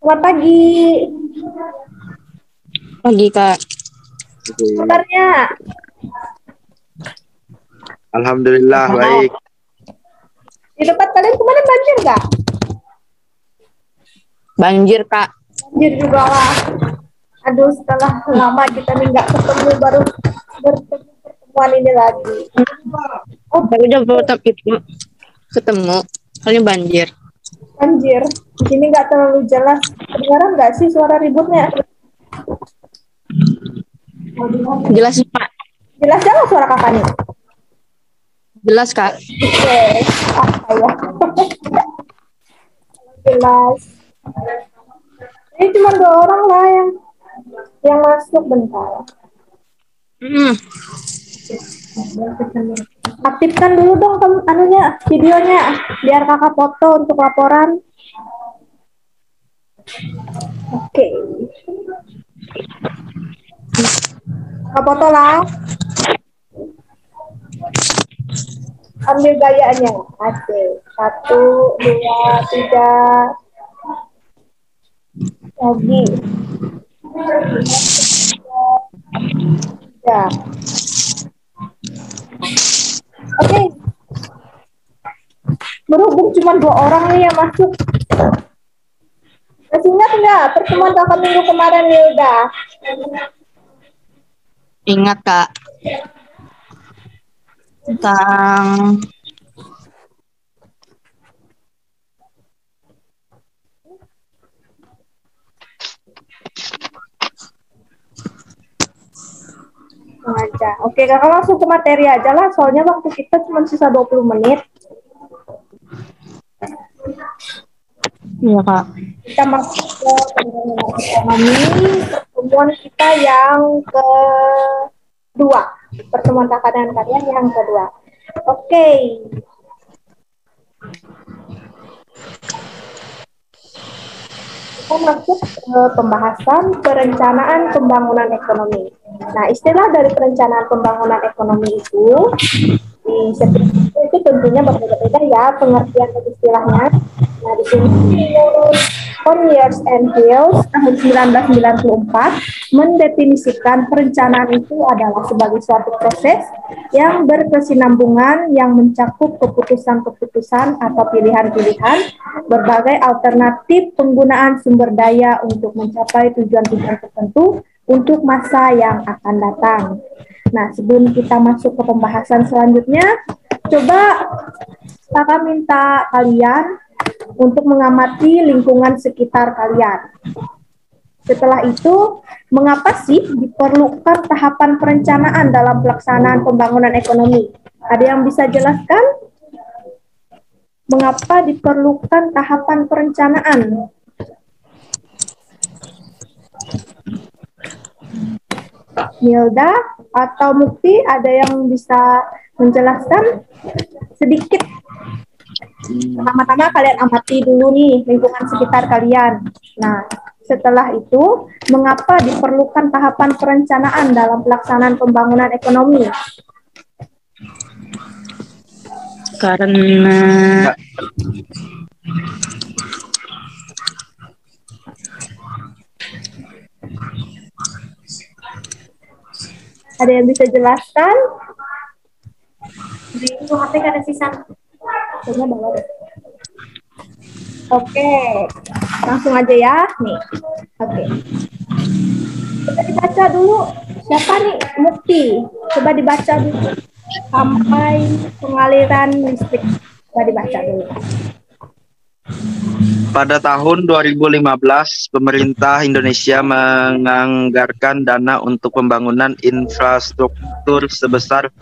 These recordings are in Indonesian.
Selamat pagi. Pagi, Kak. Kabarnya? Alhamdulillah baik. Di tempat kalian kemarin banjir nggak? Banjir, Kak. Banjir juga lah. Aduh, setelah lama kita nih nggak ketemu, baru bertemu pertemuan ini lagi. Oh, baru tetap itu ketemu. Kalian banjir. Banjir. Di sini nggak terlalu jelas. Kedengaran nggak sih suara ributnya? Jelas, Pak. Jelas jelas suara kakak nih. Jelas, Kak. Oke, apa ya? Jelas. Ini cuma 2 orang lah yang masuk bentar. Aktifkan dulu dong videonya biar kakak foto untuk laporan. Oke. Kakak foto lah. Ambil gayanya. Oke. 1, 2, 3. Lagi. Ya. Oke. Berhubung cuma 2 orang nih yang masuk. Masih ingat nggak pertemuan kakak minggu kemarin nih udah? Ingat, Kak. Tentang Aja. Oke, kakak langsung ke materi aja lah, soalnya waktu kita cuma sisa 20 menit. iya, Kak. Kita masuk ke ekonomi, pertemuan kita yang kedua. Pertemuan kakak dan kalian yang kedua. Oke. Kita masuk ke pembahasan perencanaan pembangunan ekonomi. Nah, istilah dari perencanaan pembangunan ekonomi itu di setiap itu tentunya berbeda-beda ya pengertian dari istilahnya. Nah, di sini menurut Conyers and Hills tahun 1994 mendefinisikan perencanaan itu adalah sebagai suatu proses yang berkesinambungan yang mencakup keputusan-keputusan atau pilihan-pilihan berbagai alternatif penggunaan sumber daya untuk mencapai tujuan-tujuan tertentu untuk masa yang akan datang. Nah, sebelum kita masuk ke pembahasan selanjutnya, coba kakak minta kalian untuk mengamati lingkungan sekitar kalian. Setelah itu, mengapa sih diperlukan tahapan perencanaan dalam pelaksanaan pembangunan ekonomi? Ada yang bisa jelaskan? Mengapa diperlukan tahapan perencanaan? Milda atau Mukti, ada yang bisa menjelaskan sedikit? Pertama-tama kalian amati dulu nih lingkungan sekitar kalian. Nah, setelah itu, mengapa diperlukan tahapan perencanaan dalam pelaksanaan pembangunan ekonomi? Karena ada yang bisa jelaskan? Di HP ada sisa. Oke, langsung aja ya. Nih, oke. Coba dibaca dulu. Siapa nih? Mukti. Coba dibaca dulu. Sampai pengaliran listrik. Coba dibaca dulu. Pada tahun 2015, pemerintah Indonesia menganggarkan dana untuk pembangunan infrastruktur sebesar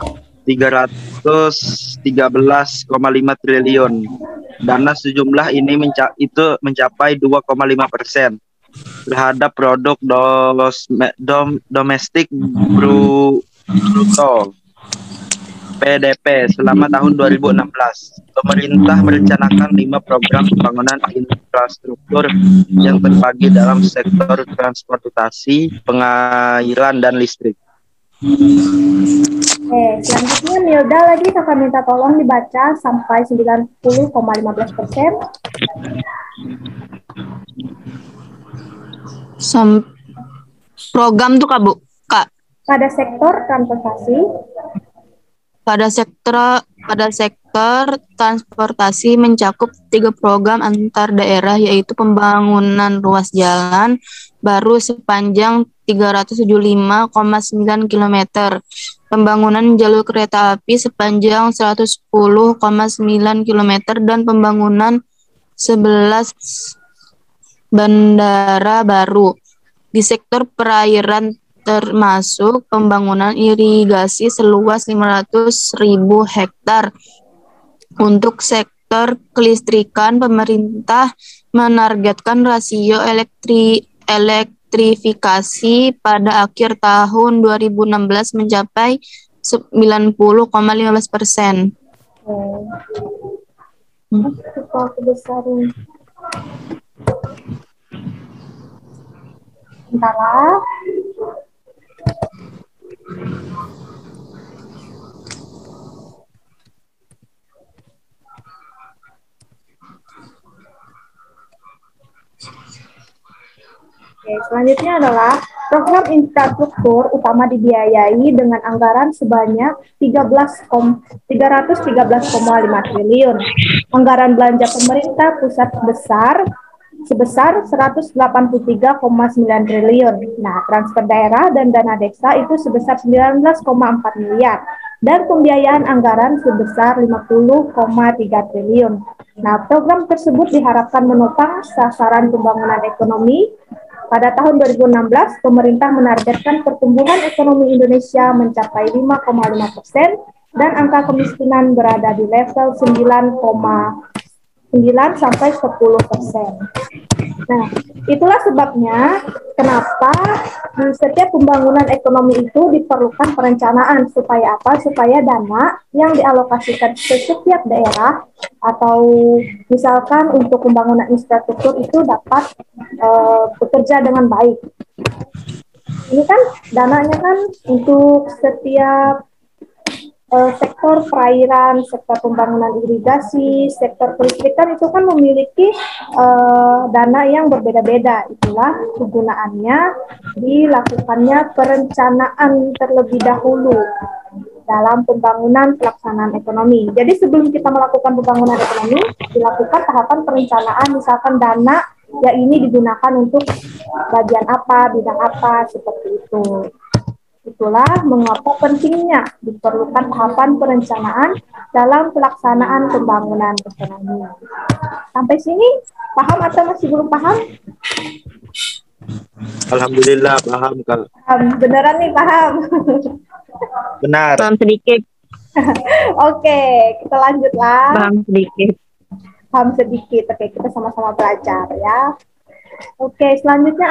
313,5 triliun. Dana sejumlah ini mencapai 2,5% terhadap produk domestik bruto PDB selama tahun 2016. Pemerintah merencanakan 5 program pembangunan infrastruktur yang terbagi dalam sektor transportasi, pengairan, dan listrik. Selanjutnya Milda lagi kakak minta tolong dibaca sampai 90,15%. Program tuh Kak, Bu. Kak, Pada sektor transportasi, pada sektor transportasi mencakup 3 program antar daerah, yaitu pembangunan ruas jalan baru sepanjang 375,9 km, pembangunan jalur kereta api sepanjang 110,9 km, dan pembangunan 11 bandara baru. Di sektor perairan termasuk pembangunan irigasi seluas 500.000 hektar. Untuk sektor kelistrikan, pemerintah menargetkan rasio elektrifikasi pada akhir tahun 2016 mencapai 90,15%. Kita kebesaran. Sementara selanjutnya adalah program infrastruktur utama dibiayai dengan anggaran sebanyak 313,5 triliun. Anggaran belanja pemerintah pusat sebesar 183,9 triliun. Nah, transfer daerah dan dana desa itu sebesar 19,4 miliar dan pembiayaan anggaran sebesar 50,3 triliun. Nah, program tersebut diharapkan menopang sasaran pembangunan ekonomi. Pada tahun 2016, pemerintah menargetkan pertumbuhan ekonomi Indonesia mencapai 5,5% dan angka kemiskinan berada di level 9,9 sampai 10%. Nah, itulah sebabnya kenapa di setiap pembangunan ekonomi itu diperlukan perencanaan. Supaya apa? Supaya dana yang dialokasikan ke setiap daerah atau misalkan untuk pembangunan infrastruktur itu dapat bekerja dengan baik. Ini kan dananya kan untuk setiap sektor perairan, sektor pembangunan irigasi, sektor kelistrikan itu kan memiliki dana yang berbeda-beda. Itulah kegunaannya dilakukannya perencanaan terlebih dahulu dalam pembangunan pelaksanaan ekonomi. Jadi sebelum kita melakukan pembangunan ekonomi, dilakukan tahapan perencanaan, misalkan dana ya ini digunakan untuk bagian apa, bidang apa, seperti itu. Itulah mengapa pentingnya diperlukan tahapan perencanaan dalam pelaksanaan pembangunan ekonomi. Sampai sini paham atau masih belum paham? Alhamdulillah paham Kak. Beneran nih paham. Benar. Paham sedikit. Oke, kita lanjutlah. Paham sedikit. Paham sedikit. Oke, kita sama-sama belajar ya. Oke, selanjutnya